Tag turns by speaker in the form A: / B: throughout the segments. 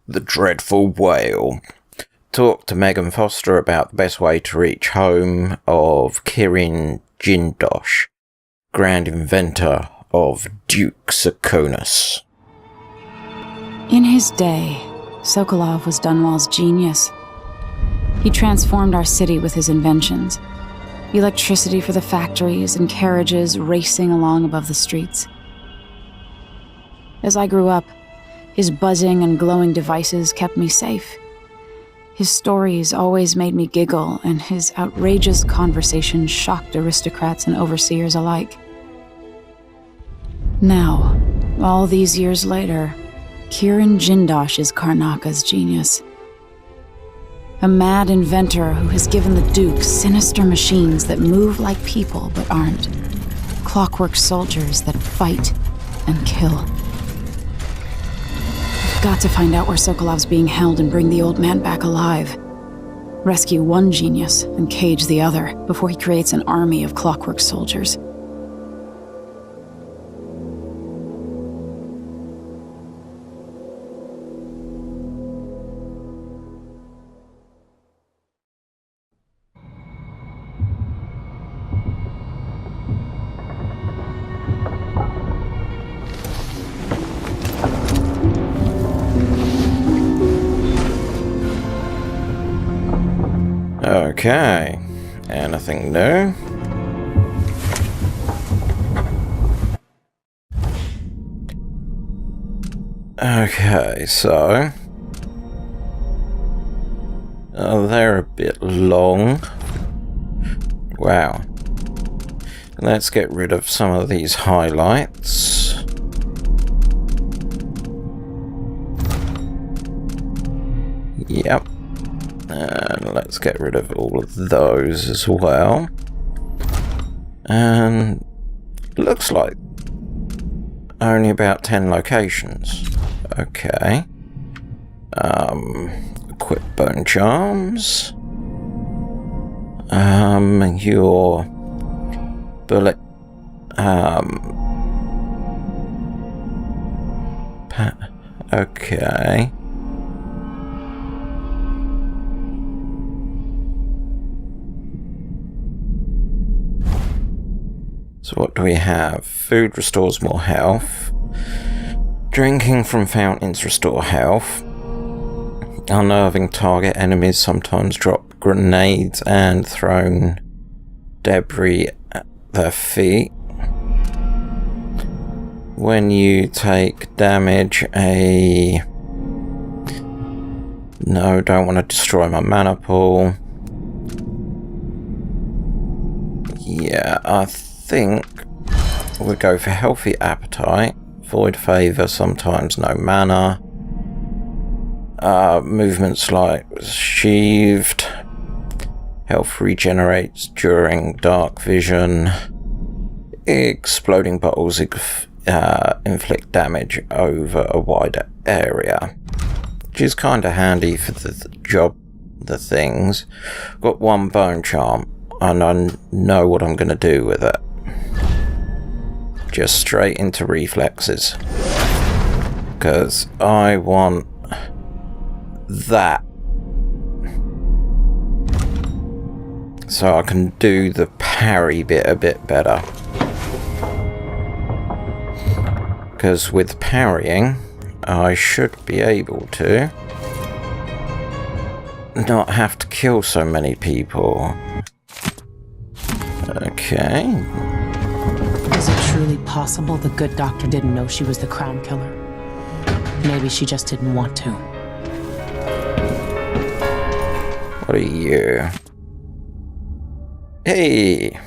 A: the dreadful whale. Talk to Megan Foster about the best way to reach home of Kirin Jindosh, grand inventor of Duke Sakonis.
B: In his day, Sokolov was Dunwall's genius. He transformed our city with his inventions. Electricity for the factories and carriages racing along above the streets. As I grew up, his buzzing and glowing devices kept me safe. His stories always made me giggle, and his outrageous conversations shocked aristocrats and overseers alike. Now, all these years later, Kirin Jindosh is Karnaca's genius. A mad inventor who has given the Duke sinister machines that move like people but aren't. Clockwork soldiers that fight and kill. I've got to find out where Sokolov's being held and bring the old man back alive. Rescue one genius and cage the other before he creates an army of clockwork soldiers.
A: Okay, anything new? Okay, so they're a bit long. Wow. Let's get rid of some of these highlights. Yep. And let's get rid of all of those as well. And looks like only about 10 locations. Okay. Equip bone charms. Your bullet. Okay. So what do we have? Food restores more health. Drinking from fountains restore health. Unnerving target enemies sometimes drop grenades and thrown debris at their feet. When you take damage, No, don't want to destroy my mana pool. Yeah, I think we'll go for healthy appetite, void favor, sometimes no mana, movements like sheathed, health regenerates during dark vision, exploding bottles inflict damage over a wider area, which is kind of handy for the things. Got one bone charm and I know what I'm going to do with it. Just straight into reflexes, because I want that so I can do the parry bit a bit better, because with parrying I should be able to not have to kill so many people. Okay.
C: Is it truly possible the good doctor didn't know she was the crown killer? Maybe she just didn't want to.
A: What are you? Hey!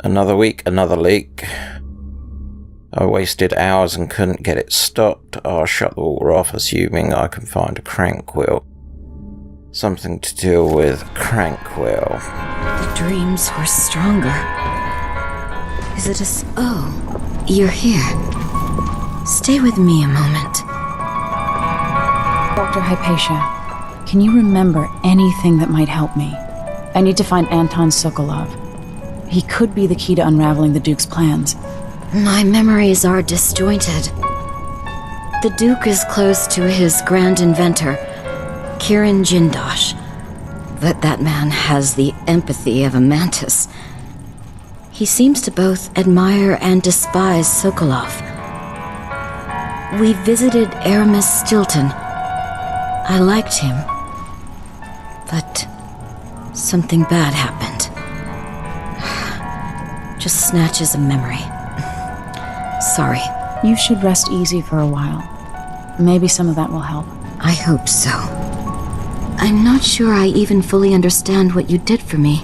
A: Another week, another leak. I wasted hours and couldn't get it stopped. I'll shut the water off, assuming I can find a crank wheel. Something to deal with crank wheel.
D: The dreams were stronger. Is it Oh, you're here. Stay with me a moment.
B: Dr. Hypatia, can you remember anything that might help me? I need to find Anton Sokolov. He could be the key to unraveling the Duke's plans.
D: My memories are disjointed. the Duke is close to his grand inventor, Kirin Jindosh. But that man has the empathy of a mantis. He seems to both admire and despise Sokolov. We visited Aramis Stilton. I liked him. But something bad happened. Just snatches of memory. Sorry.
B: You should rest easy for a while. Maybe some of that will help.
D: I hope so. I'm not sure I even fully understand what you did for me,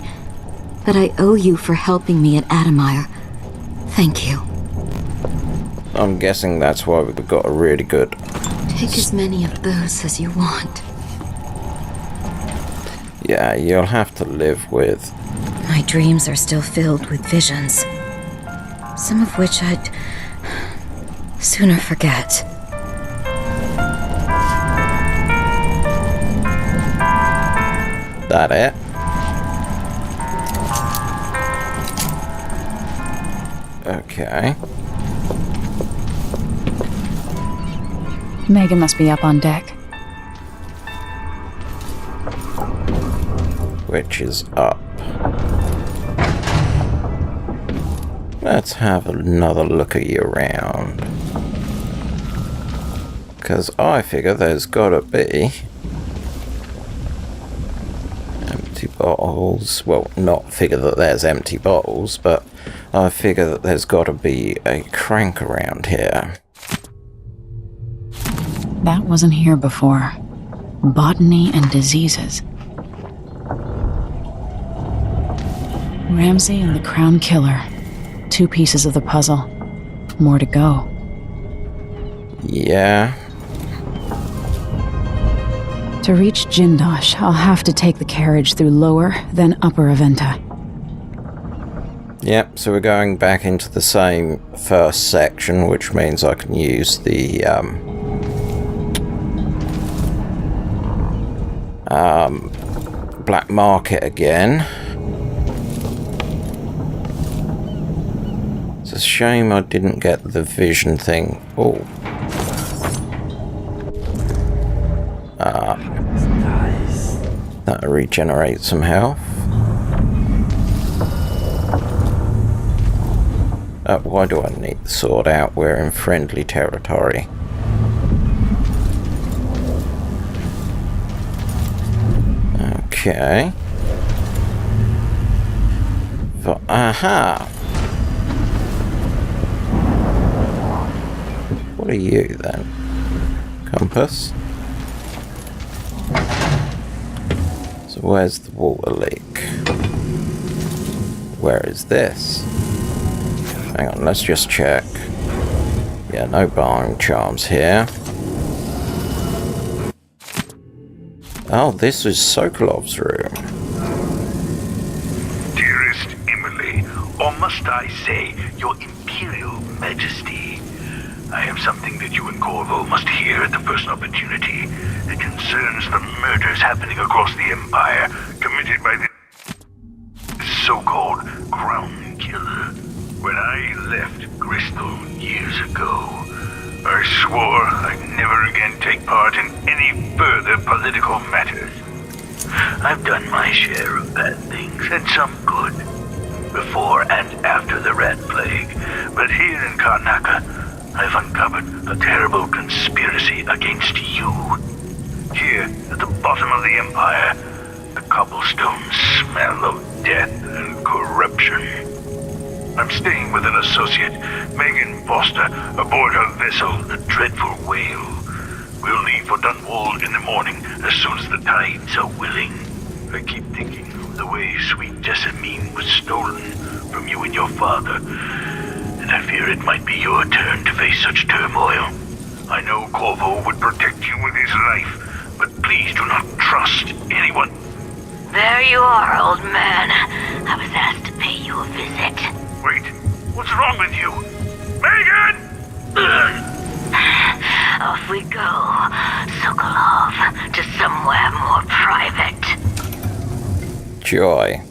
D: but I owe you for helping me at Adamire. Thank you.
A: I'm guessing that's why we've got a really good...
D: Take as many of those as you want.
A: Yeah, you'll have to live with...
D: My dreams are still filled with visions, some of which I'd sooner forget.
A: That it? Okay.
B: Megan must be up on deck.
A: Which is up. Let's have another look at you around. Because I figure there's gotta be empty bottles. Well, not figure that there's empty bottles, but I figure that there's gotta be a crank around here.
B: That wasn't here before. Botany and diseases. Ramsey and the Crown Killer. 2 pieces of the puzzle. More to go.
A: Yeah.
B: To reach Jindosh, I'll have to take the carriage through Lower, then Upper Aventa.
A: Yep, so we're going back into the same first section, which means I can use the black market again. It's a shame I didn't get the vision thing. Oh. That'll regenerate some health. Why do I need the sword out? We're in friendly territory. Okay. Aha! What are you then? Compass? So where's the water leak? Where is this? Hang on, let's just check. Yeah, no barring charms here. Oh, this is Sokolov's room.
E: Dearest Emily, or must I say, your Imperial Majesty, I have something that you and Corvo must hear at the first opportunity. It concerns the murders happening across the Empire, committed by the so-called Crown Killer. When I left Crystal years ago, I swore I'd never again take part in any further political matters. I've done my share of bad things, and some good, before and after the Rat Plague. But here in Karnaca, I've uncovered a terrible conspiracy against you. Here, at the bottom of the Empire, the cobblestones smell of death and corruption. I'm staying with an associate, Megan Foster, aboard her vessel, the Dreadful Whale. We'll leave for Dunwall in the morning, as soon as the tides are willing. I keep thinking of the way sweet Jessamine was stolen from you and your father, and I fear it might be your turn to face such turmoil. I know Corvo would protect you with his life, but please do not trust anyone.
F: There you are, old man. I was asked to pay you a visit.
E: Wait, what's wrong with you? Megan!
F: Off we go, Sokolov, to somewhere more private.
A: Joy.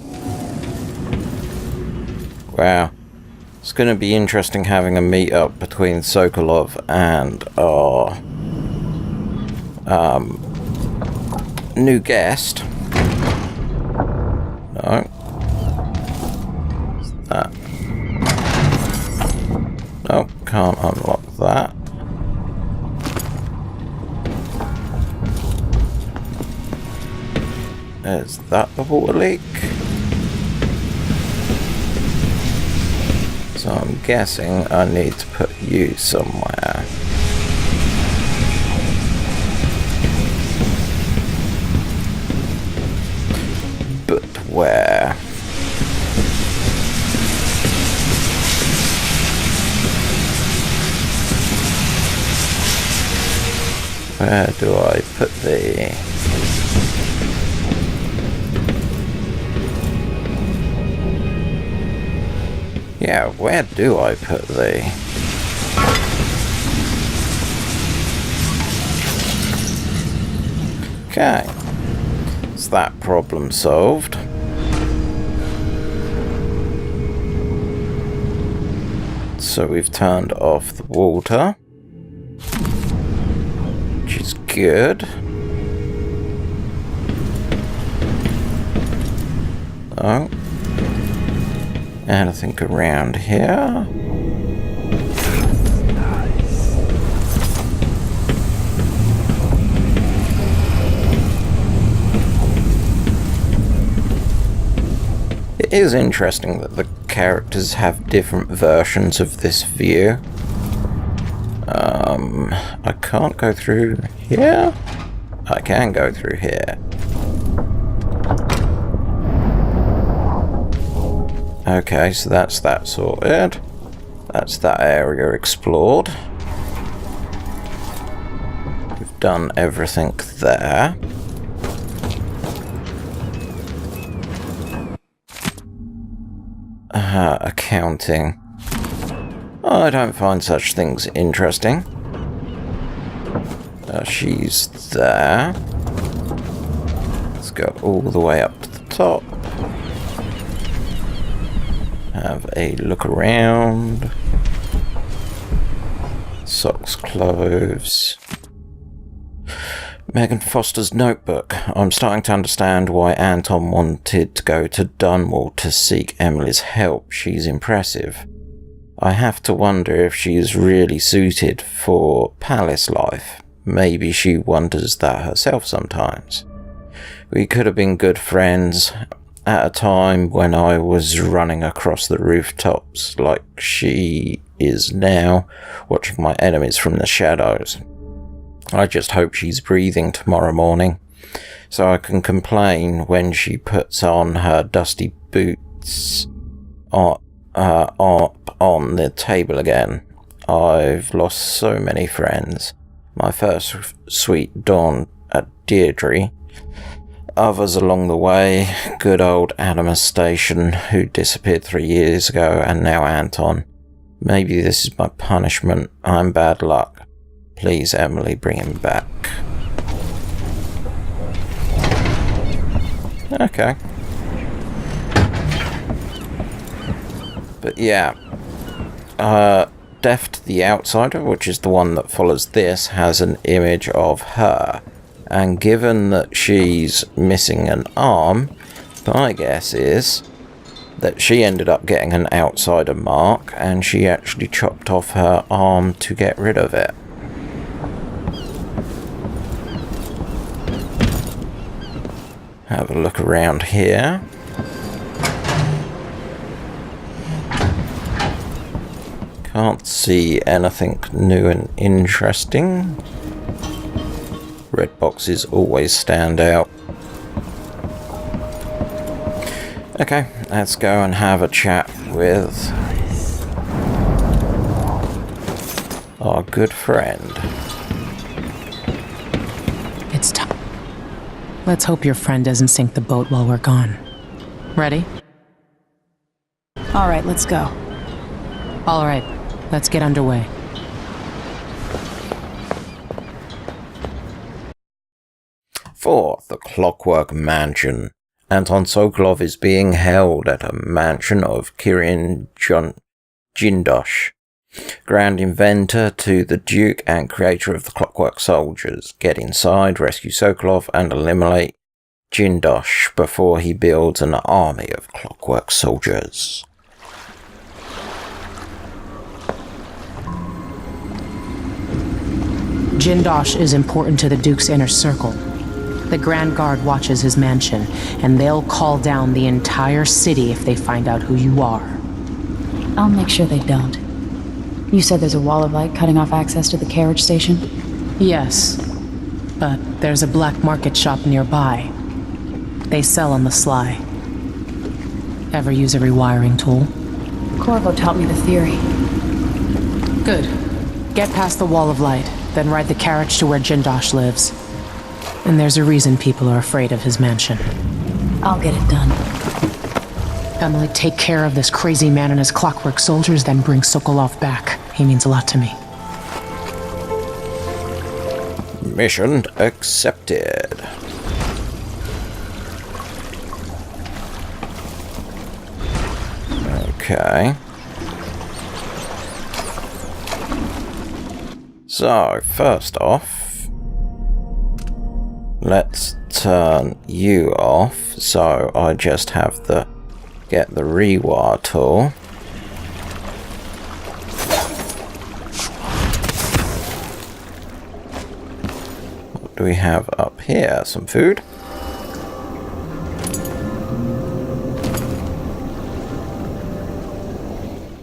A: Wow. It's going to be interesting having a meet-up between Sokolov and our new guest. No. What's that? No, can't unlock that. Is that the water leak? So I'm guessing I need to put you somewhere. But where? Where do I put thee? Yeah, where do I put thee? Okay. Is that problem solved? So we've turned off the water, which is good. Oh. Anything around here? It is interesting that the characters have different versions of this view. I can't go through here? I can go through here. Okay, so that's that sorted. That's that area explored. We've done everything there. Accounting. I don't find such things interesting. She's there. Let's go all the way up to the top. Have a look around. Socks, clothes. Megan Foster's notebook. I'm starting to understand why Anton wanted to go to Dunwall to seek Emily's help. She's impressive. I have to wonder if she is really suited for palace life. Maybe she wonders that herself sometimes. We could have been good friends at a time when I was running across the rooftops like she is now, watching my enemies from the shadows. I just hope she's breathing tomorrow morning, so I can complain when she puts on her dusty boots up on the table again. I've lost so many friends. My first sweet dawn at Deirdre. Others along the way, good old Animus Station, who disappeared 3 years ago, and now Anton. Maybe this is my punishment. I'm bad luck. Please, Emily, bring him back. Okay. But yeah. Deft the Outsider, which is the one that follows this, has an image of her. And given that she's missing an arm, my guess is that she ended up getting an outsider mark, and she actually chopped off her arm to get rid of it. Have a look around here. Can't see anything new and interesting. Red boxes always stand out. Okay, let's go and have a chat with our good friend.
C: It's time. Let's hope your friend doesn't sink the boat while we're gone. Ready?
B: All right, let's go.
C: All right, let's get underway.
A: For the Clockwork Mansion, Anton Sokolov is being held at a mansion of Kirin Jindosh, Grand Inventor to the Duke and creator of the Clockwork Soldiers. Get inside, rescue Sokolov, and eliminate Jindosh before he builds an army of Clockwork Soldiers.
C: Jindosh is important to the Duke's inner circle. The Grand Guard watches his mansion, and they'll call down the entire city if they find out who you are.
B: I'll make sure they don't. You said there's a wall of light cutting off access to the carriage station?
C: Yes, but there's a black market shop nearby. They sell on the sly. Ever use a rewiring tool?
B: Corvo taught me the theory.
C: Good. Get past the wall of light, then ride the carriage to where Jindosh lives. And there's a reason people are afraid of his mansion.
B: I'll get it done.
C: Emily, take care of this crazy man and his Clockwork Soldiers, then bring Sokolov back. He means a lot to me.
A: Mission accepted. Okay. So, first off, let's turn you off, so I just have to get the rewire tool. What do we have up here? Some food?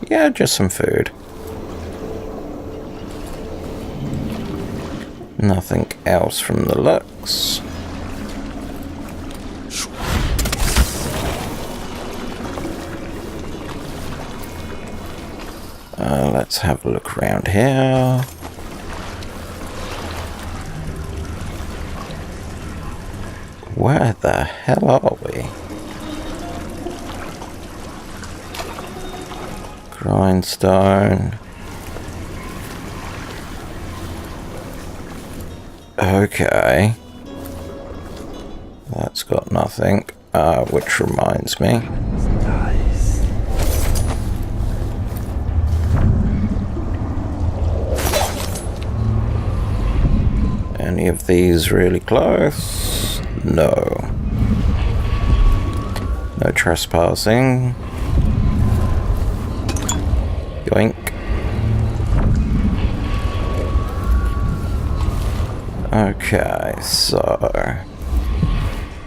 A: Yeah, just some food. Nothing else from the looks. Let's have a look around here. Where the hell are we? Grindstone. Okay. That's got nothing. Which reminds me. Any of these really close? No. No trespassing. Yoink. Okay, so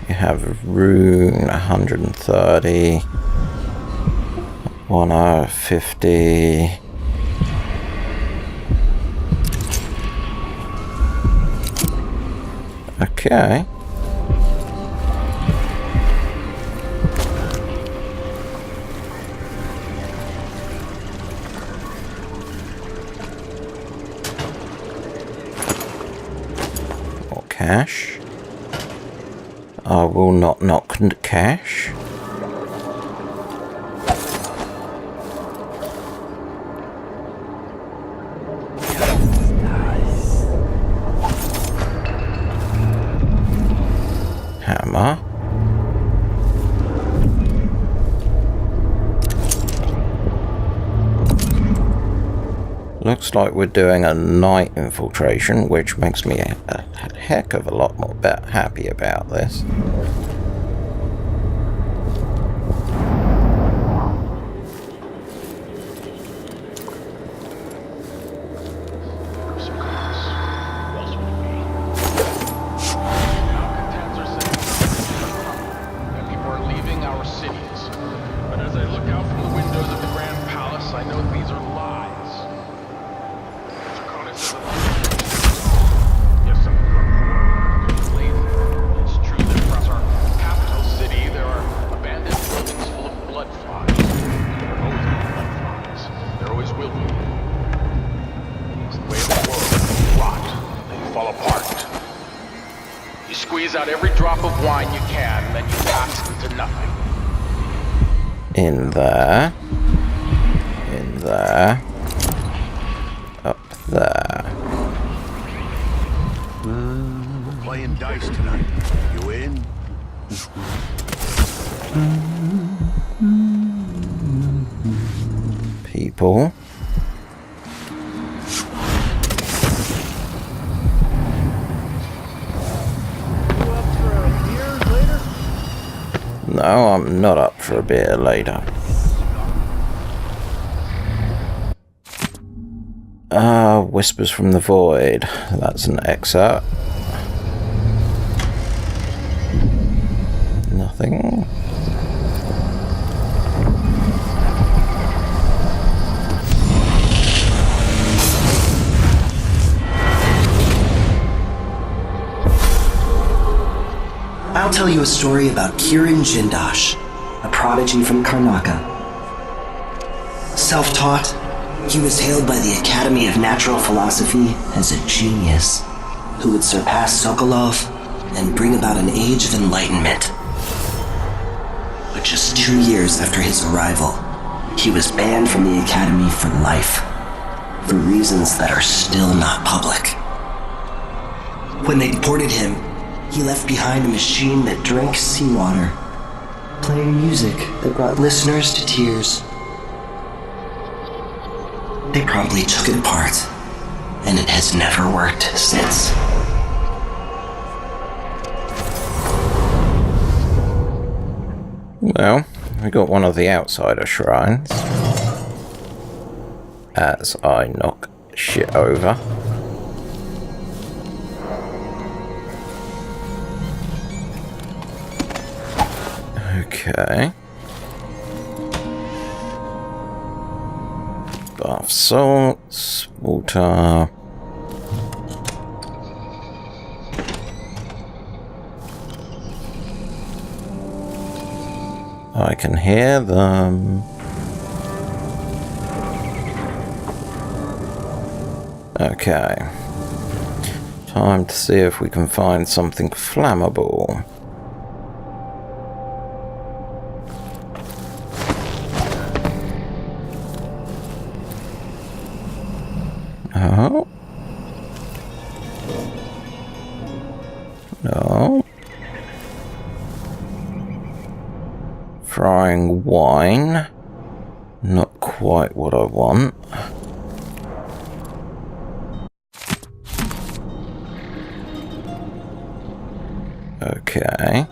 A: you have rune 130, 150. Okay. More cash. I will not knock cash. Hammer. Looks like we're doing a night infiltration, which makes me a heck of a lot more happy about this. In there, up there.
E: We're playing dice tonight. You in?
A: people. No, I'm not up for a beer later. Whispers from the Void. That's an excerpt. Nothing.
G: I'll tell you a story about Kirin Jindosh, a prodigy from Karnaca. Self-taught, he was hailed by the Academy of Natural Philosophy as a genius who would surpass Sokolov and bring about an age of enlightenment. But just 2 years after his arrival, he was banned from the Academy for life, for reasons that are still not public. When they deported him, he left behind a machine that drank seawater, playing music that brought listeners to tears. They probably took it apart, and it has never worked since.
A: Well, we got one of the outsider shrines. As I knock shit over. Okay. Bath salts, water. I can hear them. Okay. Time to see if we can find something flammable. Oh. No. Frying wine. Not quite what I want. Okay.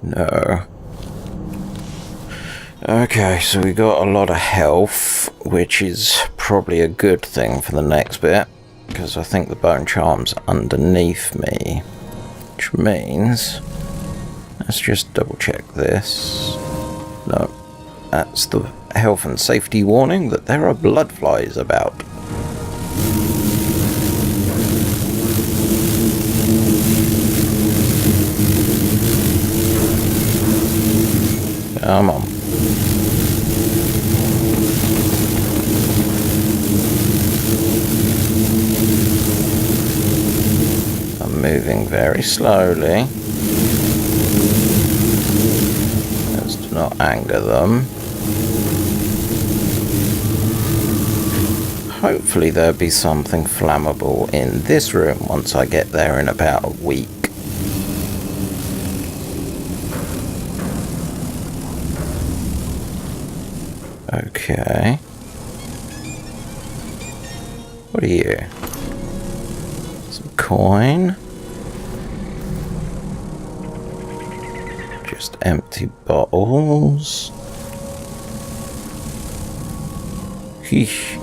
A: No. Okay, so we got a lot of health, which is probably a good thing for the next bit, because I think the bone charm's underneath me, which means, let's just double check this. No, that's the health and safety warning that there are blood flies about. Come on. I'm moving very slowly, as to not anger them. Hopefully there'll be something flammable in this room once I get there in about a week. Okay. What are you? Some coin. Just empty bottles. Heesh.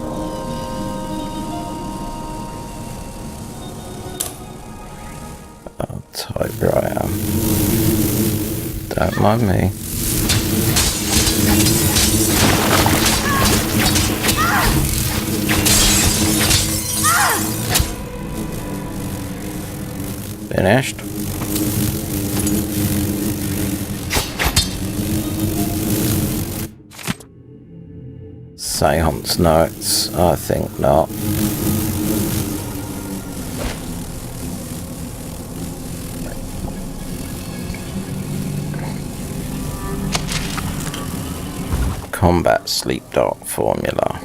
A: Oh, typewriter. Don't mind me. Finished. Seance notes? I think not. Combat sleep dark formula.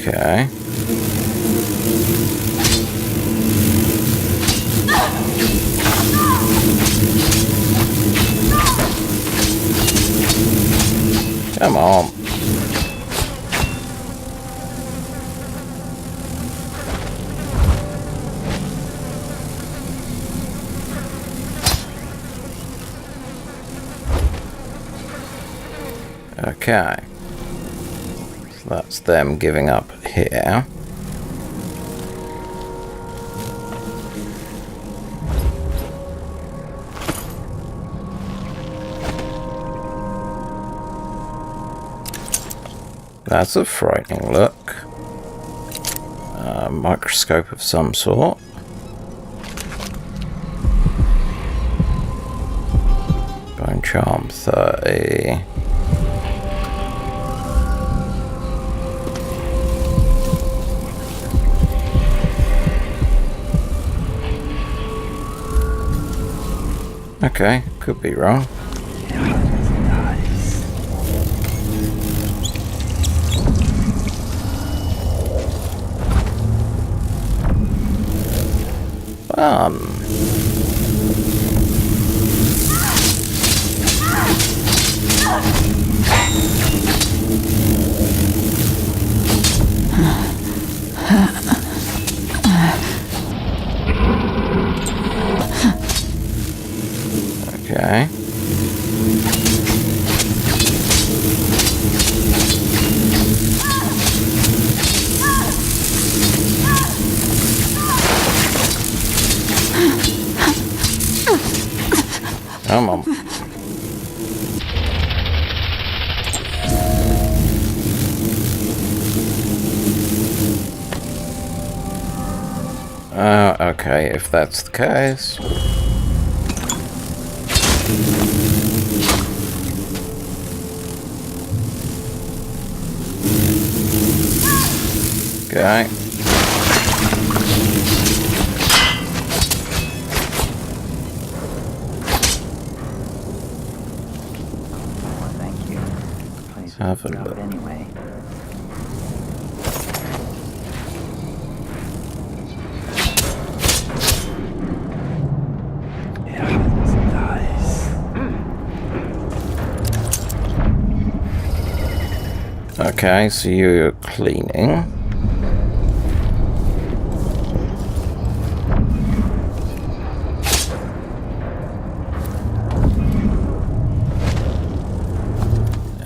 A: Okay. Come on. Okay. So that's them giving up here. That's a frightening look. A microscope of some sort. Bone charm 30. Okay, could be wrong. Okay. Come on. Okay, if that's the case. Okay.
H: Thank you.
A: Let's have a look.
H: Anyway.
A: Okay, so you're cleaning.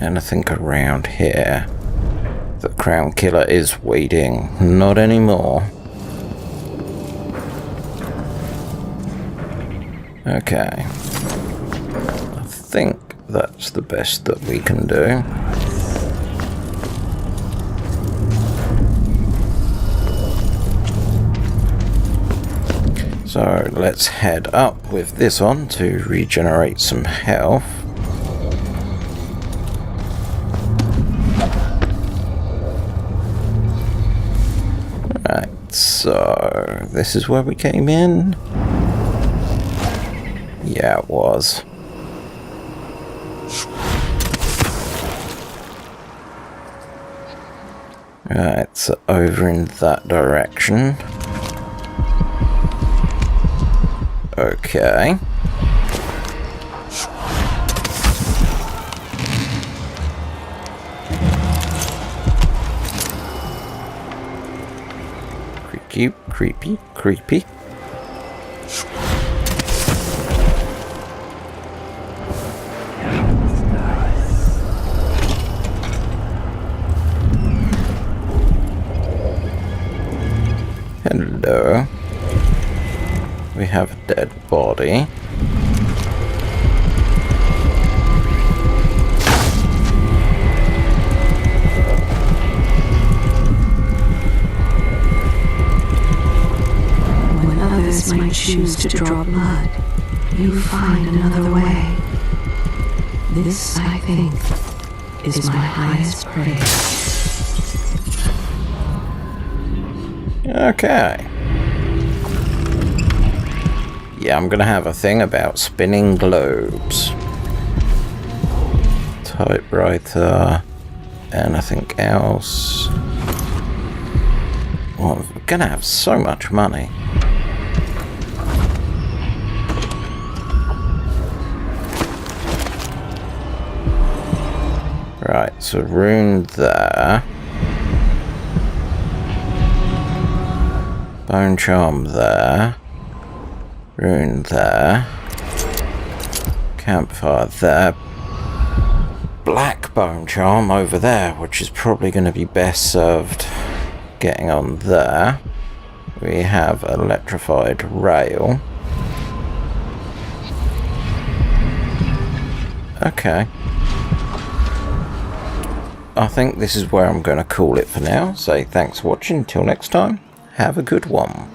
A: Anything around here? The Crown Killer is waiting. Not anymore. Okay. I think that's the best that we can do. So let's head up with this on to regenerate some health. Right, so this is where we came in. Yeah, it was. Right, so over in that direction. Okay. Creepy. Hello. We have a dead body.
F: When others might choose to draw blood, you find another way. This, I think, is my highest praise.
A: Okay. Yeah, I'm gonna have a thing about spinning globes. Typewriter. Anything else? Well, we're gonna have so much money. Right, so rune there. Bone charm there. Rune there. Campfire there. Black bone charm over there, which is probably going to be best served getting on there. We have electrified rail. Okay. I think this is where I'm going to call it for now. Say thanks for watching. Until next time, have a good one.